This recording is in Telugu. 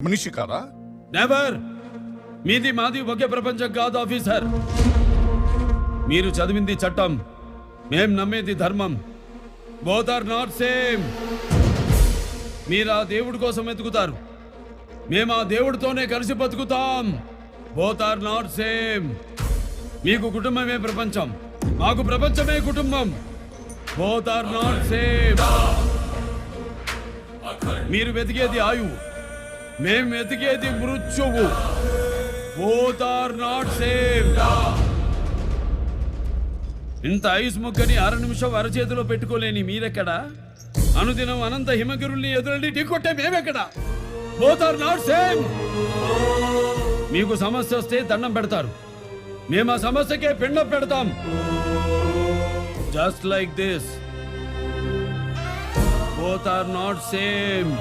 మనిషి కాదా? నెవర్. మీది మాది ఒకే ప్రపంచం కాదు ఆఫీసర్. మీరు చదివింది చట్టం, మేం నమ్మేది ధర్మం. Both are not same. మీరు ఆ దేవుడి కోసం ఎతుకుతారు, మేము ఆ దేవుడితోనే కలిసి బతుకుతాం. Both are not same. మీకు కుటుంబమే ప్రపంచం, మాకు ప్రపంచమే కుటుంబం. Both are not same. మీరు వెతికేది ఆయువు, మేము వెతికేది మృత్యువు. Both are not same. ఇంత ఐస్ ముక్కని 6 నిమిషం అరచేతిలో పెట్టుకోలేని మీరెక్కడా? అనుదినం అనంత హిమగిరుల్ని ఎదురని ఢీకొట్టే మేమెక్కడా? Both are not same. మీకు సమస్య వస్తే దండం పెడతారు, మేము ఆ సమస్యకే పిండం పెడతాం. Just like this. Both are not same.